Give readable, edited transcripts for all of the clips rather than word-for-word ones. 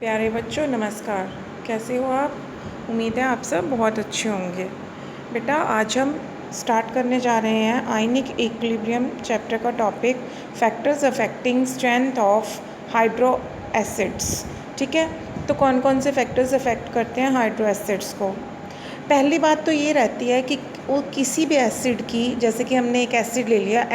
प्यारे बच्चों नमस्कार। कैसे हो आप? उम्मीद है आप सब बहुत अच्छे होंगे। बेटा आज हम स्टार्ट करने जा रहे हैं आयनिक इक्विलिब्रियम चैप्टर का topic factors affecting strength of hydro acids. ठीक है, तो कौन कौन से फैक्टर्स अफेक्ट करते हैं हाइड्रो एसिड्स को? पहली बात तो ये रहती है कि वो किसी भी एसिड की, जैसे कि हमने एक एसिड ले लिया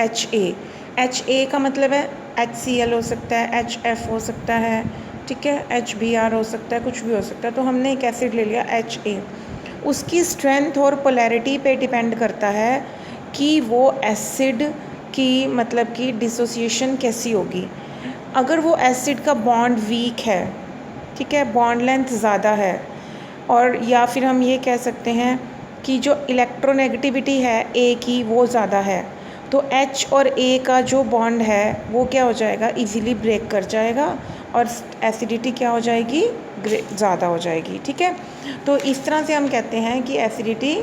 HA का मतलब है HCl हो सकता है, HF हो सकता है, ठीक है, HBr हो सकता है, कुछ भी हो सकता है। तो हमने एक एसिड ले लिया HA, उसकी स्ट्रेंथ और पोलैरिटी पे डिपेंड करता है कि वो एसिड की मतलब कि डिसोसिएशन कैसी होगी। अगर वो एसिड का बॉन्ड वीक है, ठीक है, बॉन्ड लेंथ ज़्यादा है, और या फिर हम ये कह सकते हैं कि जो इलेक्ट्रोनेगेटिविटी है ए की वो ज़्यादा है, तो H और A का जो बॉन्ड है वो क्या हो जाएगा, इजीली ब्रेक कर जाएगा और एसिडिटी क्या हो जाएगी, ज़्यादा हो जाएगी। ठीक है, तो इस तरह से हम कहते हैं कि एसिडिटी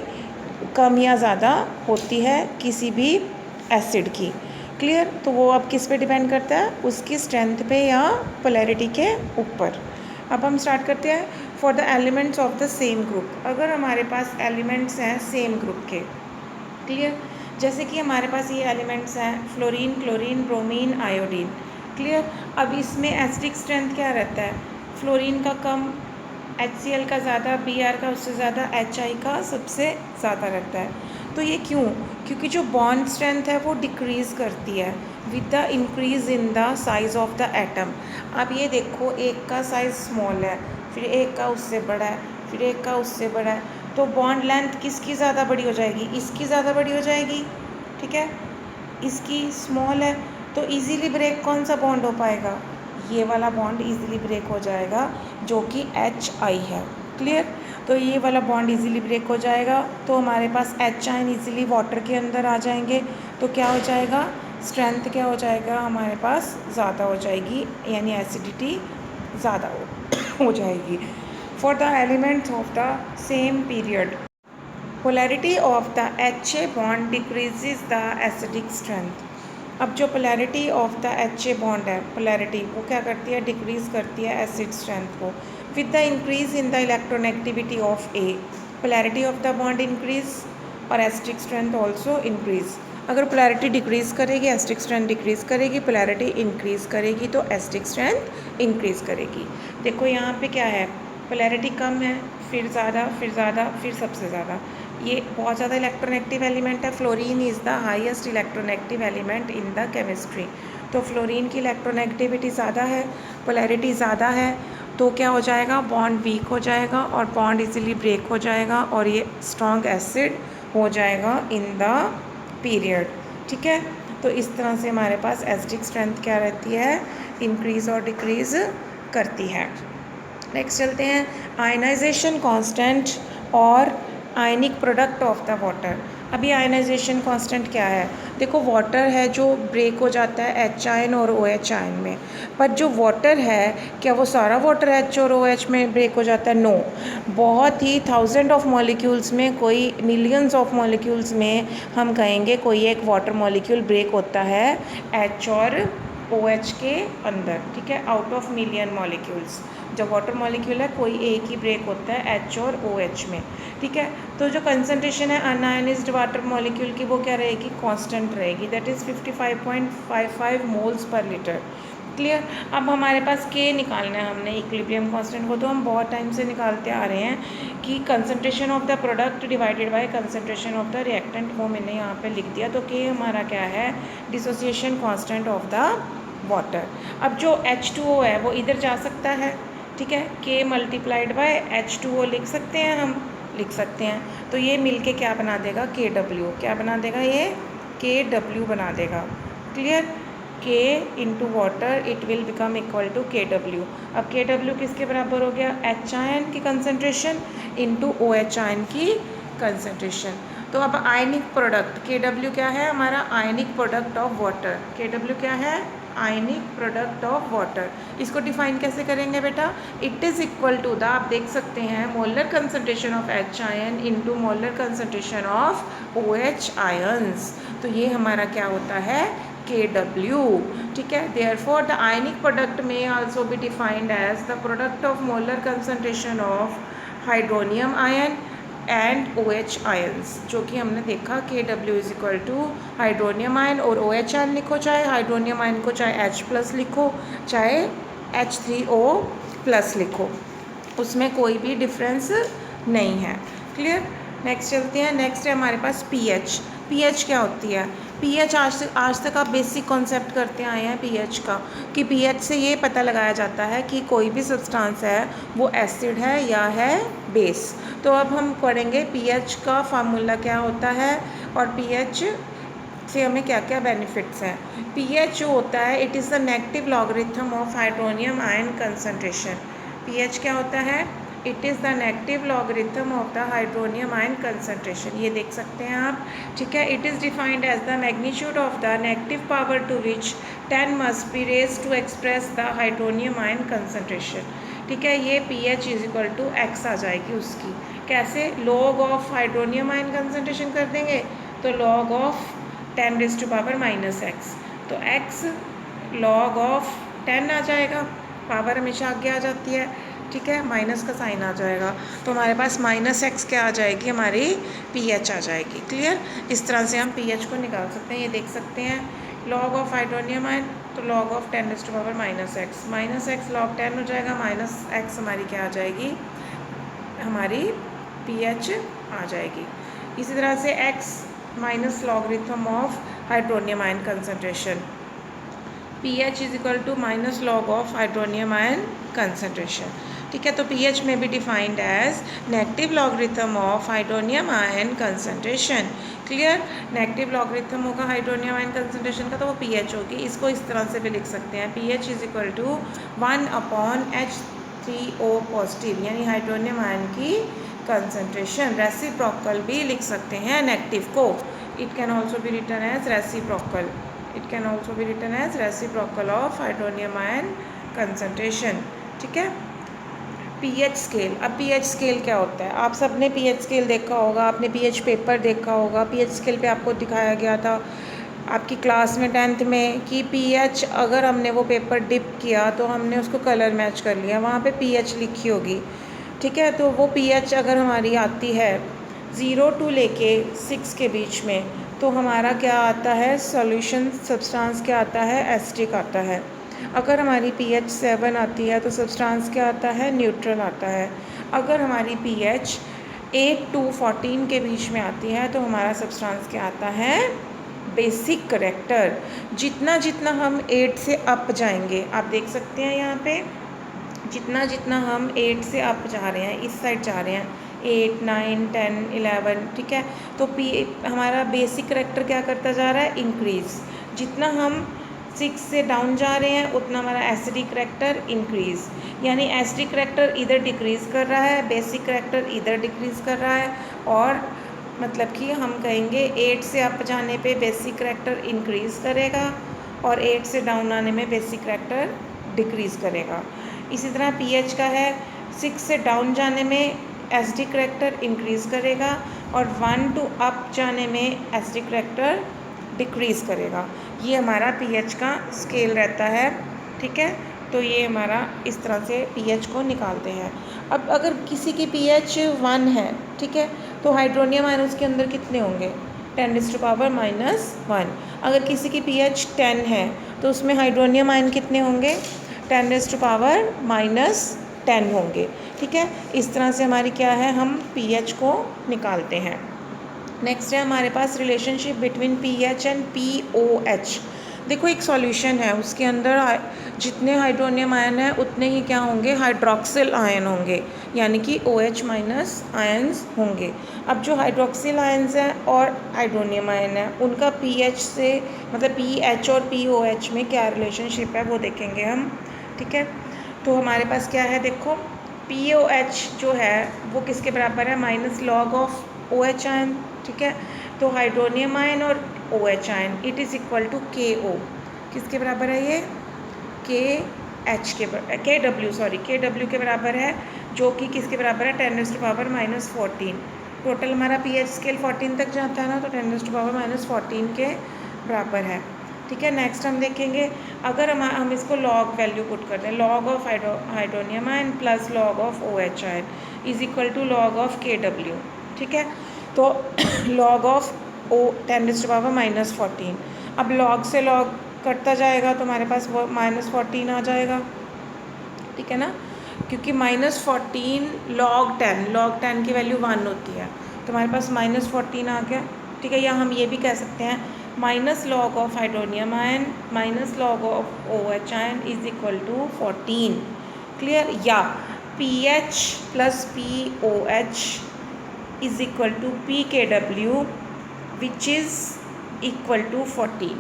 कम या ज़्यादा होती है किसी भी एसिड की। क्लियर? तो वो अब किस पे डिपेंड करता है, उसकी स्ट्रेंथ पे या पोलैरिटी के ऊपर। अब हम स्टार्ट करते हैं। For the elements of the same group, अगर हमारे पास एलिमेंट्स हैं सेम ग्रुप के, क्लियर, जैसे कि हमारे पास ये एलिमेंट्स हैं fluorine, chlorine, bromine, iodine. Clear? अब इसमें एसिडिक स्ट्रेंथ क्या रहता है, फ्लोरीन का कम, HCl का ज़्यादा, Br का उससे ज़्यादा, HI का सबसे ज़्यादा रहता है। तो ये क्यों? क्योंकि जो बॉन्ड स्ट्रेंथ है वो डिक्रीज़ करती है with the increase in the size of the atom. अब ये देखो, एक का साइज़ स्मॉल है, फिर एक का उससे बड़ा है, फिर एक का उससे बड़ा है, तो बॉन्ड लेंथ किसकी ज़्यादा बड़ी हो जाएगी, इसकी ज़्यादा बड़ी हो जाएगी। ठीक है, इसकी स्मॉल है, तो इजीली ब्रेक कौन सा बॉन्ड हो पाएगा, ये वाला बॉन्ड इजीली ब्रेक हो जाएगा जो कि HI है। क्लियर? तो ये वाला बॉन्ड इजीली ब्रेक हो जाएगा, तो हमारे पास H आयन इजीली वाटर के अंदर आ जाएंगे, तो क्या हो जाएगा, स्ट्रेंथ क्या हो जाएगा हमारे पास, ज़्यादा हो जाएगी, यानी एसिडिटी ज़्यादा हो जाएगी। For the elements of the same period, polarity of the HA bond decreases the acidic strength. अब जो polarity of the HA bond है, पोलैरिटी वो क्या करती है, डिक्रीज़ करती है एसिड स्ट्रेंथ को with the increase in the electronegativity of A। Polarity of the bond increase और एसिडिक स्ट्रेंथ ऑल्सो इंक्रीज। अगर पोलैरिटी डिक्रीज़ करेगी एसिडिक स्ट्रेंथ डिक्रीज़ करेगी, पोलैरिटी इंक्रीज़ करेगी तो एसिडिक स्ट्रेंथ इंक्रीज़ करेगी। देखो यहाँ पे क्या है, पोलैरिटी कम है, फिर ज़्यादा, फिर ज़्यादा, फिर सबसे ज़्यादा। ये बहुत ज़्यादा इलेक्ट्रोनेगेटिव एलिमेंट है। Fluorine is the highest electronegative element in the chemistry. तो फ्लोरीन की इलेक्ट्रोनेगेटिविटी ज़्यादा है, पोलैरिटी ज़्यादा है, तो क्या हो जाएगा, बॉन्ड वीक हो जाएगा और बॉन्ड इजीली ब्रेक हो जाएगा और ये स्ट्रॉन्ग एसिड हो जाएगा इन द पीरियड। ठीक है, तो इस तरह से हमारे पास एसिडिक स्ट्रेंथ क्या रहती है, इंक्रीज़ और डिक्रीज़ करती है। नेक्स्ट चलते हैं, आयनाइजेशन कांस्टेंट और आयनिक प्रोडक्ट ऑफ द वाटर। अभी आयनाइजेशन कांस्टेंट क्या है, देखो वाटर है जो ब्रेक हो जाता है H आयन और OH आयन में, पर जो वाटर है क्या वो सारा वाटर H और OH में ब्रेक हो जाता है, नो। बहुत ही थाउजेंड ऑफ मॉलिक्यूल्स में, कोई मिलियंस ऑफ मॉलिक्यूल्स में हम कहेंगे कोई एक वाटर मॉलिक्यूल ब्रेक होता है H और OH के अंदर। ठीक है, आउट ऑफ मिलियन मॉलिक्यूल्स जो वाटर मॉलिक्यूल है कोई एक ही ब्रेक होता है H और OH में। ठीक है, तो जो कंसनट्रेशन है अनआयनाइज्ड वाटर मॉलिक्यूल की वो क्या रहेगी, कांस्टेंट रहेगी, that is 55.55 moles per litre. Clear? अब हमारे पास K निकालना है हमने, इक्विलिब्रियम कांस्टेंट को तो हम बहुत टाइम से निकालते आ रहे हैं कि concentration of the product divided by concentration of the reactant, वो मैंने यहाँ पे लिख दिया। तो K हमारा क्या है, dissociation constant of the water. अब जो H2O है वो इधर जा सकता है, ठीक है, K मल्टीप्लाइड बाय H2O लिख सकते हैं, हम लिख सकते हैं। तो ये मिलके क्या बना देगा, KW। क्या बना देगा, ये KW बना देगा। Clear? K into water it will become equal to KW। अब KW किसके बराबर हो गया, H आयन की कंसनट्रेशन इंटू OH आयन की कंसनट्रेशन। तो अब आयनिक प्रोडक्ट KW क्या है, हमारा ionic product of water. KW क्या है, आयनिक प्रोडक्ट ऑफ वाटर। इसको डिफाइन कैसे करेंगे बेटा, it is equal to the, आप देख सकते हैं, molar concentration of H ion into molar concentration of OH ions. तो ये हमारा क्या होता है, Kw, ठीक है। Therefore the ionic product may also be defined as the product of molar concentration of hydronium ion and OH ions, जो कि हमने देखा Kw is equal to hydronium ion और OH आयन लिखो, चाहे हाइड्रोनियम आयन को चाहे H प्लस लिखो चाहे H3O प्लस लिखो, उसमें कोई भी डिफरेंस नहीं है। क्लियर। नेक्स्ट चलते हैं। नेक्स्ट है हमारे पास पीएच। पीएच क्या होती है? पीएच आज तक आप बेसिक कॉन्सेप्ट करते आए हैं पीएच का, कि पीएच से ये पता लगाया जाता है कि कोई भी सब्सटेंस है वो एसिड है या है बेस। तो अब हम पढ़ेंगे पीएच का फार्मूला क्या होता है और पीएच से हमें क्या क्या बेनिफिट्स हैं। पीएच जो होता है it is the negative logarithm of hydronium ion concentration. PH क्या होता है? It is the negative logarithm of the hydronium ion concentration. ये देख सकते हैं आप, ठीक है। It is defined as the magnitude of the negative power to which 10 must be raise to express the hydronium ion concentration, ठीक है। ये pH is equal to x आ जाएगी उसकी। कैसे? Log of hydronium ion concentration कर देंगे तो log of 10 raise to power minus x, तो एक्स लॉग ऑफ 10 आ जाएगा, पावर हमेशा आगे आ जाती है, ठीक है, माइनस का साइन आ जाएगा, तो हमारे पास माइनस एक्स क्या आ जाएगी? हमारी पीएच आ जाएगी। क्लियर। इस तरह से हम पीएच को निकाल सकते हैं। ये देख सकते हैं लॉग ऑफ हाइड्रोनियम आयन, तो log of 10 raise to power minus x log 10 हो जाएगा, माइनस एक्स हमारी क्या आ जाएगी? हमारी पीएच आ जाएगी। इसी तरह से x minus logarithm of hydronium ion concentration, pH is equal to minus log of hydronium ion concentration, ठीक है। तो pH में भी defined as negative logarithm of hydronium ion concentration. Clear. Negative logarithm होगा हाइड्रोनियम आयन कंसंट्रेशन का तो वो pH होगी। इसको इस तरह से भी लिख सकते हैं, pH is equal to 1/H3O positive, यानी हाइड्रोनियम आयन की कंसंट्रेशन। रेसिप्रोकल भी लिख सकते हैं नेगेटिव को, it can also be written as reciprocal, it can also be written as reciprocal of hydronium ion concentration, ठीक है। pH scale. अब pH स्केल क्या होता है? आप सब ने pH स्केल देखा होगा, आपने pH पेपर देखा होगा। pH स्केल पे आपको दिखाया गया था आपकी क्लास में 10th में कि pH अगर हमने वो पेपर डिप किया तो हमने उसको कलर मैच कर लिया, वहाँ पे pH लिखी होगी, ठीक है। तो वो pH अगर हमारी आती है 0 to लेके 6 के बीच में, तो हमारा क्या आता है? सॉल्यूशन सब्सटेंस क्या आता है? एसिडिक आता है। अगर हमारी pH 7 आती है तो सब्सटेंस क्या आता है? न्यूट्रल आता है। अगर हमारी pH 8 to 14 के बीच में आती है तो हमारा सब्सटेंस क्या आता है? Basic character. जितना जितना हम 8 से अप जाएंगे, आप देख सकते हैं यहाँ पे, जितना जितना हम 8 से अप जा रहे हैं, इस साइड जा रहे हैं, 8, 9, 10, 11, ठीक है, तो हमारा बेसिक करेक्टर क्या करता जा रहा है? इंक्रीज़। जितना हम 6 से डाउन जा रहे हैं उतना हमारा एसिडिक करेक्टर इंक्रीज़, यानी एसिडिक करेक्टर इधर डिक्रीज़ कर रहा है, बेसिक करेक्टर इधर डिक्रीज़ कर रहा है, और मतलब कि हम कहेंगे 8 से अप जाने पे बेसिक करेक्टर इंक्रीज़ करेगा और 8 से डाउन आने में बेसिक करेक्टर डिक्रीज़ करेगा। इसी तरह pH का है, 6 से डाउन जाने में एसिडिक करेक्टर इंक्रीज़ करेगा और 1 to अप जाने में एसिडिक करेक्टर डिक्रीज़ करेगा। ये हमारा pH का स्केल रहता है, ठीक है। तो ये हमारा इस तरह से pH को निकालते हैं। अब अगर किसी की pH 1 है, ठीक है, तो हाइड्रोनियम आयन उसके अंदर कितने होंगे? 10 रेज़ टू पावर माइनस 1। अगर किसी की pH 10 है तो उसमें हाइड्रोनियम आयन कितने होंगे? 10 रेज़ टू पावर माइनस 10 होंगे, ठीक है। इस तरह से हमारी क्या है? हम pH को निकालते हैं। नेक्स्ट है हमारे पास relationship between pH and POH। देखो एक सॉल्यूशन है, उसके अंदर जितने हाइड्रोनियम आयन है उतने ही क्या होंगे? हाइड्रोक्सिल आयन होंगे, यानी कि OH माइनस आयन्स होंगे। अब जो हाइड्रोक्सिल आयन्स हैं और हाइड्रोनियम आयन है उनका pH से, मतलब pH और POH में क्या रिलेशनशिप है वो देखेंगे हम, ठीक है। तो हमारे पास क्या है? देखो POH जो है वो किसके बराबर है? Minus log of OH ion, ठीक है। तो हाइड्रोनियम आयन और OH ion it is equal to KO, किसके बराबर है ये? KW के बराबर है, जो कि किसके बराबर है? 10 raise to power minus 14। Total हमारा pH स्केल 14 तक जाता है ना, तो 10 रेज़ टू पावर माइनस 14 के बराबर है, ठीक है। नेक्स्ट हम देखेंगे, अगर हम इसको लॉग वैल्यू पुट कर दें, log of hydronium ion plus log of OH ion is equal to log of KW। ठीक है, तो लॉग ऑफ O10⁻⁻14, अब लॉग से लॉग कटता जाएगा तो हमारे पास वो -14 आ जाएगा। ठीक है ना, क्योंकि -14 log 10 की वैल्यू 1 होती है, तो हमारे पास -14 आ गया। ठीक है, या हम ये भी कह सकते हैं minus log of hydronium ion minus log of OH ion is equal to 14। Clear, या PH plus POH is equal to PKW which is equal to 14।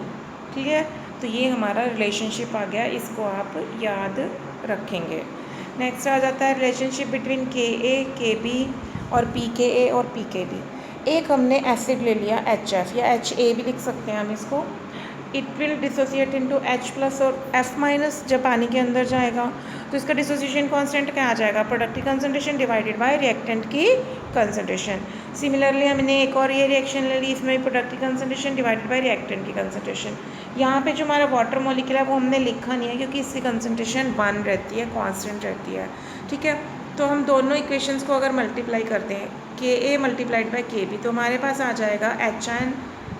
Clear, तो ये हमारा रिलेशनशिप आ गया, इसको आप याद रखेंगे। नेक्स्ट आ जाता है रिलेशनशिप बिटवीन KA KB और PKA और PKB। एक हमने एसिड ले लिया HF या HA भी लिख सकते हैं हम इसको। It will dissociate into H plus और F माइनस, जब पानी के अंदर जाएगा तो इसका डिसोसिएशन कांस्टेंट क्या आ जाएगा, प्रोडक्ट की कंसंट्रेशन डिवाइडेड बाय रिएक्टेंट की कंसंट्रेशन। सिमिलरली हमने एक और ये रिएक्शन ले ली, इसमें प्रोडक्ट की कंसंट्रेशन डिवाइडेड बाय रिएक्टेंट की कंसंट्रेशन। यहाँ पे जो हमारा वाटर मॉलिक्यूल है वो हमने लिखा नहीं है क्योंकि इसकी कंसंट्रेशन 1 रहती है, कांस्टेंट रहती है। ठीक है, तो हम दोनों इक्वेशंस को अगर मल्टीप्लाई करते हैं KA मल्टीप्लाइड बाय KB, तो हमारे पास आ जाएगा H ion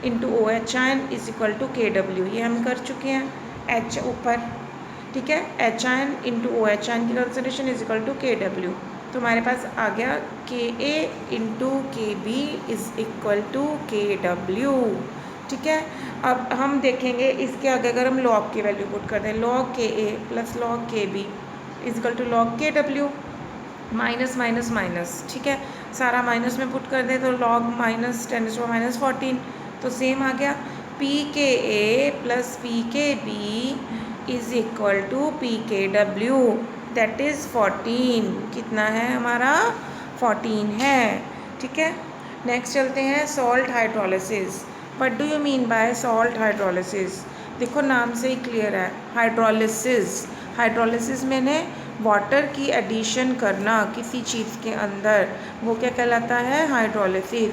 into OH ion is equal to KW। ये हम कर चुके हैं, H ऊपर। ठीक है, H ion into OH ion की concentration is equal to KW, तो हमारे पास आ गया KA into KB is equal to KW। ठीक है, अब हम देखेंगे इसके आगे अगर हम लॉग की वैल्यू पुट कर दें, log KA plus log KB is equal to log KW minus minus minus. ठीक है, सारा माइनस में पुट कर दें तो लॉग -10⁻⁻14, तो सेम आ गया PKA plus PKB is equal to PKW that is 14। कितना है हमारा, 14 है। ठीक है, नेक्स्ट चलते हैं salt hydrolysis. What do you mean by salt hydrolysis? देखो नाम से ही क्लियर है, हाइड्रोलिसिस। हाइड्रोलिसिस मैंने वाटर की एडिशन करना किसी चीज़ के अंदर, वो क्या कहलाता है, हाइड्रोलिसिस।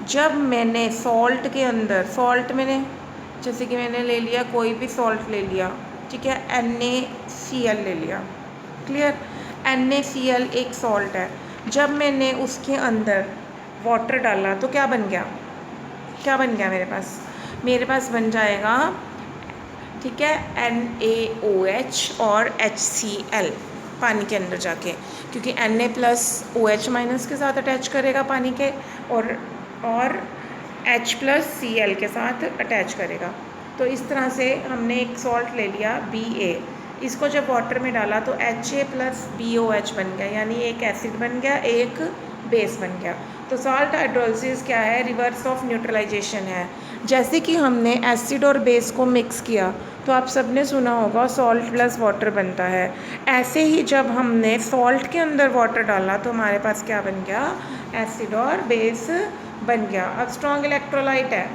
जब मैंने सॉल्ट के अंदर, सॉल्ट मैंने जैसे कि मैंने ले लिया कोई भी सॉल्ट ले लिया, ठीक है, NaCl ले लिया। क्लियर, NaCl एक सॉल्ट है, जब मैंने उसके अंदर वाटर डाला तो क्या बन गया, क्या बन गया मेरे पास बन जाएगा, ठीक है, NaOH और HCl पानी के अंदर जाके, क्योंकि Na प्लस OH माइनस के साथ अटैच करेगा पानी के और H प्लस Cl के साथ अटैच करेगा। तो इस तरह से हमने एक सॉल्ट ले लिया Ba, इसको जब वाटर में डाला तो Ha प्लस BOH बन गया, यानी एक एसिड बन गया, एक बेस बन गया। तो सॉल्ट हाइड्रोलिसिस क्या है, रिवर्स ऑफ न्यूट्रलाइजेशन है। जैसे कि हमने एसिड और बेस को मिक्स किया तो आप सबने सुना होगा सॉल्ट प्लस वाटर बनता है, ऐसे ही जब हमने सॉल्ट के अंदर वाटर डाला तो हमारे पास क्या बन गया, एसिड और बेस बन गया। अब स्ट्रॉन्ग इलेक्ट्रोलाइट है,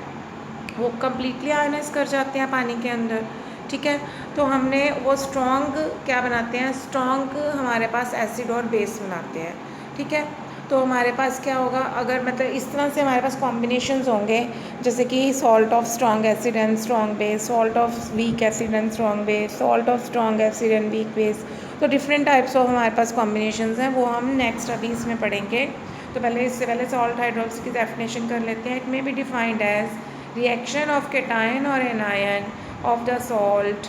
वो कम्प्लीटली आयनाइज कर जाते हैं पानी के अंदर। ठीक है, तो हमने वो स्ट्रॉन्ग क्या बनाते हैं, स्ट्रॉन्ग हमारे पास एसिड और बेस बनाते हैं। ठीक है, तो हमारे पास क्या होगा, अगर मतलब इस तरह से हमारे पास कॉम्बिनेशंस होंगे, जैसे कि salt of strong acid and strong base, salt of weak acid and strong base, salt of strong acid and weak base. तो डिफरेंट टाइप्स ऑफ हमारे पास कॉम्बिनेशंस हैं, वो हम नेक्स्ट अभी इसमें पढ़ेंगे। तो इससे पहले सॉल्ट हाइड्रोलिसिस की डेफिनेशन कर लेते हैं। It may be defined as reaction of cation or anion of the salt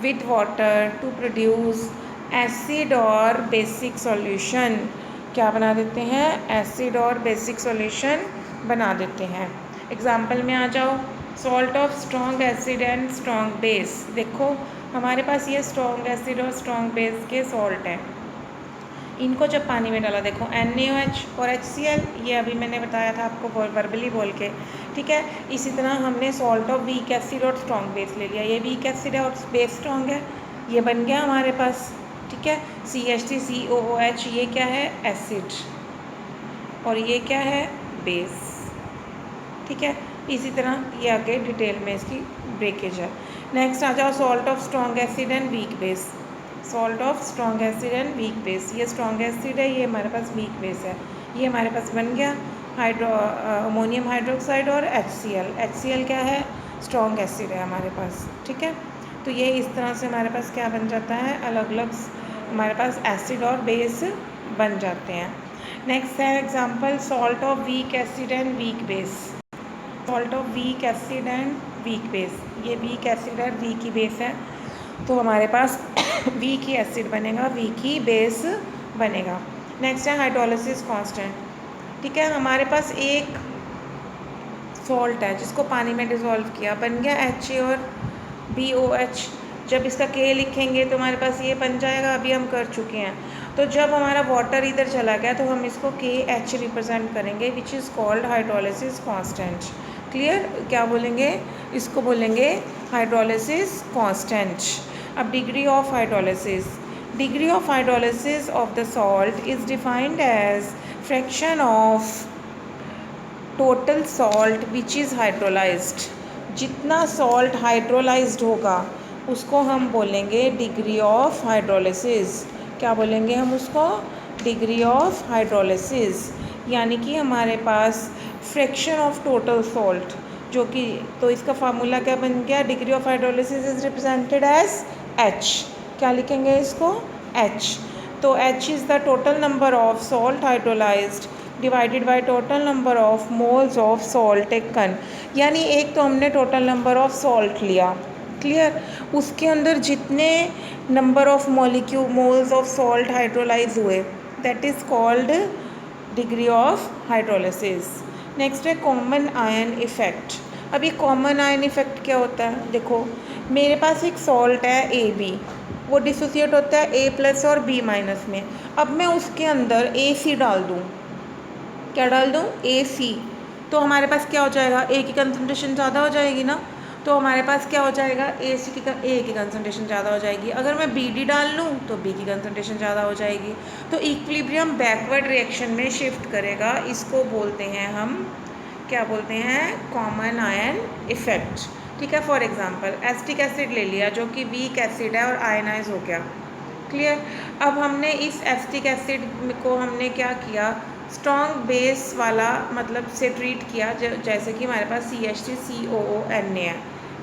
with water to produce acid or basic solution। क्या बना देते हैं, एसिड और बेसिक सॉल्यूशन बना देते हैं। एग्जाम्पल में आ जाओ, salt of strong acid and strong base. देखो हमारे पास ये स्ट्रॉन्ग एसिड और स्ट्रॉन्ग बेस के सॉल्ट हैं, इनको जब पानी में डाला, देखो NaOH और HCl, ये अभी मैंने बताया था आपको वर्बली बोल के। ठीक है, इसी तरह हमने सॉल्ट ऑफ वीक एसिड और स्ट्रॉन्ग बेस ले लिया, ये वीक एसिड है और बेस स्ट्रॉन्ग है, ये बन गया हमारे पास। ठीक है, CH3COOH, ये क्या है, एसिड, और ये क्या है, बेस। ठीक है, इसी तरह ये आगे डिटेल में इसकी ब्रेकेज है। नेक्स्ट आ जाओ, salt of strong acid and weak base. Salt of strong acid and weak base, ये स्ट्रॉन्ग एसिड है, ये हमारे पास वीक बेस है। ये हमारे पास बन गया अमोनियम हाइड्रोक्साइड और HCl। HCl क्या है, स्ट्रॉन्ग एसिड है हमारे पास, ठीक है। तो ये इस तरह से हमारे पास क्या बन जाता है, अलग अलग हमारे पास एसिड और बेस बन जाते हैं। नेक्स्ट है example salt of weak acid and weak base. Salt of weak acid and weak base, ये वीक एसिड है, वीक ही बेस है, तो हमारे पास वीक ही एसिड बनेगा, वीक ही बेस बनेगा। नेक्स्ट है हाइड्रोलिसिस कांस्टेंट, ठीक है। हमारे पास एक सॉल्ट है जिसको पानी में डिज़ोल्व किया, बन गया HA और BOH। जब इसका K लिखेंगे तो हमारे पास ये बन जाएगा, अभी हम कर चुके हैं। तो जब हमारा वाटर इधर चला गया तो हम इसको KH रिप्रेजेंट करेंगे, which is called hydrolysis constant. Clear, क्या बोलेंगे, इसको बोलेंगे हाइड्रोलिसिस कांस्टेंट। अब degree of hydrolysis, degree of hydrolysis of the salt is defined as fraction of total salt which is hydrolysed. जितना सॉल्ट हाइड्रोलाइज्ड होगा उसको हम बोलेंगे डिग्री ऑफ हाइड्रोलिसिस। क्या बोलेंगे हम उसको, डिग्री ऑफ हाइड्रोलिसिस। यानी कि हमारे पास फ्रैक्शन ऑफ टोटल सॉल्ट जो कि, तो इसका फार्मूला क्या बन गया, degree of hydrolysis is represented as H। क्या लिखेंगे इसको, H। तो H is the total number of salt hydrolysed divided by total number of moles of salt taken. यानी एक तो हमने टोटल नंबर ऑफ सॉल्ट लिया, क्लियर, उसके अंदर जितने number of moles of salt hydrolyse हुए, that is called degree of hydrolysis. Next है कॉमन आयन इफेक्ट। अब ये कॉमन आयन इफेक्ट क्या होता है, देखो मेरे पास एक सॉल्ट है AB, वो डिसोसिएट होता है A+ और B- में। अब मैं उसके अंदर AC डाल दूँ, क्या डाल दूँ, AC, तो हमारे पास क्या हो जाएगा, A की कंसनट्रेशन ज़्यादा हो जाएगी ना, तो हमारे पास क्या हो जाएगा, A की कंसनट्रेशन ज़्यादा हो जाएगी। अगर मैं BD डाल लूँ तो B की कंसनट्रेशन ज़्यादा हो जाएगी। तो इक्विलिब्रियम बैकवर्ड रिएक्शन में शिफ्ट करेगा, इसको बोलते हैं हम, क्या बोलते हैं, कॉमन आयन इफेक्ट, ठीक है। फॉर एग्जांपल एसिटिक एसिड ले लिया जो कि वीक एसिड है और आयनाइज हो गया, क्लियर। अब हमने इस एसिटिक एसिड को हमने क्या किया, स्ट्रॉन्ग बेस वाला मतलब से ट्रीट किया, जैसे कि हमारे पास CH3COONA है,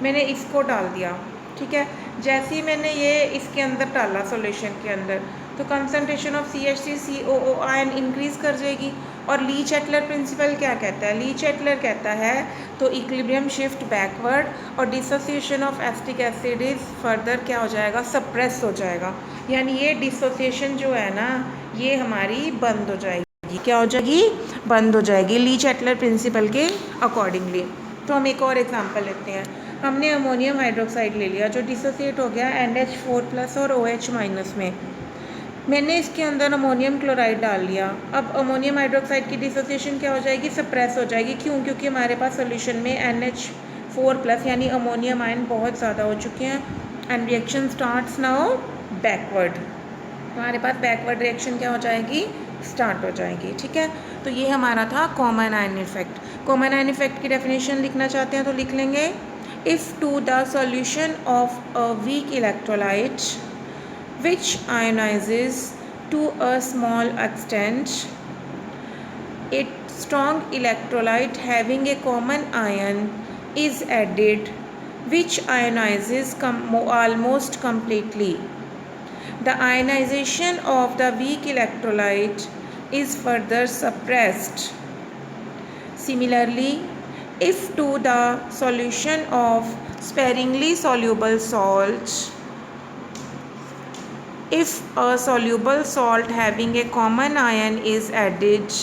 मैंने इसको डाल दिया, ठीक है। जैसे ही मैंने ये इसके अंदर डाला सॉल्यूशन के अंदर, तो कंसंट्रेशन ऑफ CH3COO इंक्रीज़ कर जाएगी। और ली-चैटलर प्रिंसिपल क्या कहता है, ली-चैटलर कहता है तो इक्विलिब्रियम शिफ्ट बैकवर्ड और dissociation of acetic acid is further क्या हो जाएगा, सप्रेस हो जाएगा। यानी ये डिसोसिएशन जो है ना, ये हमारी बंद हो जाएगी, क्या हो जाएगी, बंद हो जाएगी ली-चैटलर प्रिंसिपल के अकॉर्डिंगली। तो हम एक और एग्जांपल लेते हैं। हमने अमोनियम हाइड्रोक्साइड ले लिया जो डिसोसिएट हो गया NH4+ और OH- में। मैंने इसके अंदर अमोनियम क्लोराइड डाल लिया। अब अमोनियम हाइड्रोक्साइड की डिसोसिएशन क्या हो जाएगी, सप्रेस हो जाएगी। क्यों, क्योंकि हमारे पास सोल्यूशन में NH4+ यानी अमोनियम आयन बहुत ज़्यादा हो चुके हैं। And reaction starts now backward, हमारे पास बैकवर्ड रिएक्शन क्या हो जाएगी, स्टार्ट हो जाएगी, ठीक है। तो ये हमारा था common ion effect. Common ion effect की डेफिनेशन लिखना चाहते हैं तो लिख लेंगे, if two the solution of a weak electrolyte which ionizes to a small extent, a strong electrolyte having a common ion is added which ionizes almost completely. The ionization of the weak electrolyte is further suppressed. Similarly, if to the solution of sparingly soluble salt, if a soluble salt having a common ion is added,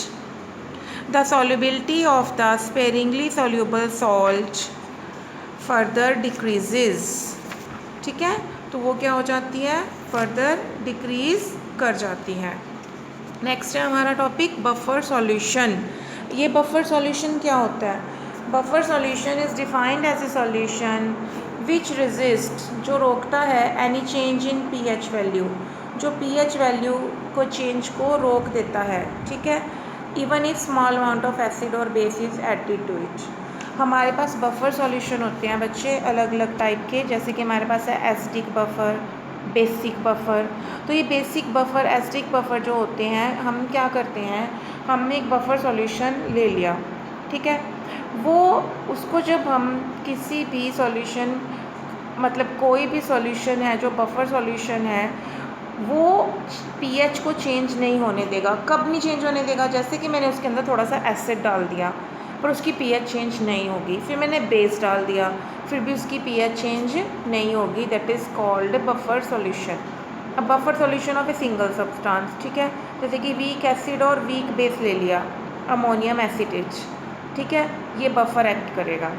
the solubility of the sparingly soluble salt further decreases, ठीक है। तो वो क्या हो जाती है, further decrease कर जाती है। नेक्स्ट है हमारा टॉपिक बफर सॉल्यूशन। ये बफर सॉल्यूशन क्या होता है, buffer solution is defined as a solution which resist, जो रोकता है any change in pH value, जो pH वैल्यू को चेंज को रोक देता है, ठीक है। Even if small amount of acid और base is added to it. हमारे पास बफर सॉल्यूशन होते हैं बच्चे अलग अलग टाइप के, जैसे कि हमारे पास है एसिडिक बफर, बेसिक बफर। तो ये बेसिक बफर, एसिडिक बफर जो होते हैं, हम क्या करते हैं, हमने एक बफर सॉल्यूशन ले लिया, ठीक है। वो उसको जब हम किसी भी सॉल्यूशन, मतलब कोई भी सॉल्यूशन है जो बफर सॉल्यूशन है, वो पीएच को चेंज नहीं होने देगा। कब नहीं चेंज होने देगा? जैसे कि मैंने उसके अंदर थोड़ा सा एसिड डाल दिया पर उसकी पीएच चेंज नहीं होगी, फिर मैंने बेस डाल दिया फिर भी उसकी पीएच चेंज नहीं होगी, that is called buffer solution. अब buffer solution of a single substance, ठीक है, जैसे कि वीक एसिड और वीक बेस ले लिया, अमोनियम एसिटेट, ठीक है, ये बफर एक्ट करेगा।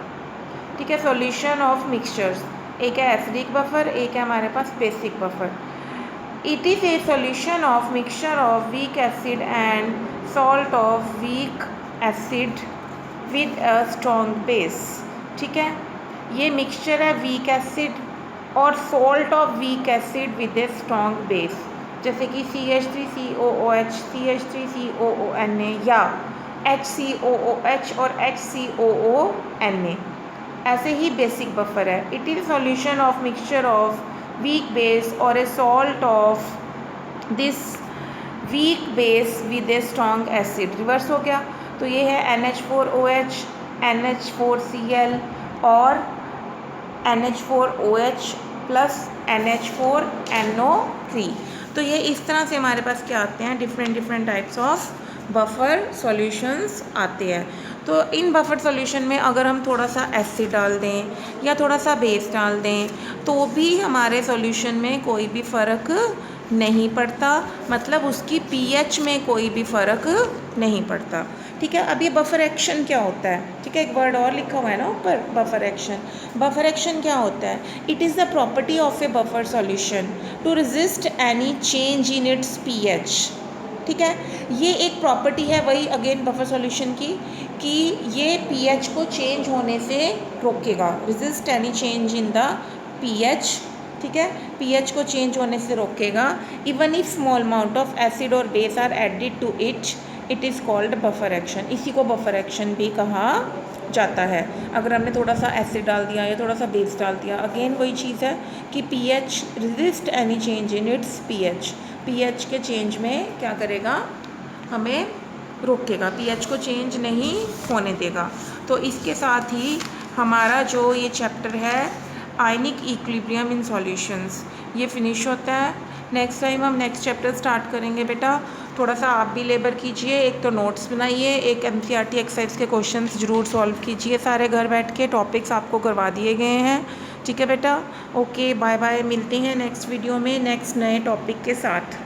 ठीक है, सॉल्यूशन ऑफ मिक्सचर्स, एक है एसिडिक बफर, एक है हमारे पास basic buffer. It is a solution of mixture of weak acid and salt of weak acid with a strong base. ठीक है, ये मिक्सचर है वीक एसिड और salt of weak acid with a strong base, जैसे कि CH3COOH, CH3COONA या HCOOH और HCOONA। ऐसे ही बेसिक बफर है, it is solution of mixture of weak base और a salt of this weak base with a strong acid. Reverse हो गया, तो ये है NH4OH, NH4Cl और NH4OH प्लस NH4NO3। तो ये इस तरह से हमारे पास क्या आते हैं, different types of buffer solutions आते हैं। तो इन बफर सॉल्यूशन में अगर हम थोड़ा सा एसिड डाल दें या थोड़ा सा बेस डाल दें तो भी हमारे सॉल्यूशन में कोई भी फ़र्क नहीं पड़ता, मतलब उसकी पीएच में कोई भी फ़र्क नहीं पड़ता। ठीक है, अब ये बफर एक्शन क्या होता है? ठीक है, एक वर्ड और लिखा हुआ है ना ऊपर, बफर एक्शन। बफर एक्शन क्या होता है? It is the property of a buffer solution to resist any change in its pH. ठीक है, ये एक प्रॉपर्टी है वही अगेन बफर सॉल्यूशन की, कि ये पीएच को चेंज होने से रोकेगा, resist any change in the pH. ठीक है, पीएच को चेंज होने से रोकेगा। Even if small amount of acid और base are added to it is called buffer action. इसी को बफर एक्शन भी कहा जाता है। अगर हमने थोड़ा सा एसिड डाल दिया या थोड़ा सा बेस डाल दिया, अगेन वही चीज़ है कि pH resist any change in its pH, pH के चेंज में क्या करेगा, हमें रोकेगा, पीएच को चेंज नहीं होने देगा। तो इसके साथ ही हमारा जो ये चैप्टर है आयनिक इक्विलिब्रियम इन सॉल्यूशंस, ये फिनिश होता है। नेक्स्ट टाइम हम नेक्स्ट चैप्टर स्टार्ट करेंगे बेटा। थोड़ा सा आप भी लेबर कीजिए, एक तो नोट्स बनाइए, एक NCERT एक्सरसाइज के क्वेश्चंस ज़रूर सॉल्व कीजिए सारे घर बैठ के, टॉपिक्स आपको करवा दिए गए हैं। ठीक है बेटा, ओके, बाय बाय, मिलते हैं नेक्स्ट वीडियो में नेक्स्ट नए टॉपिक के साथ।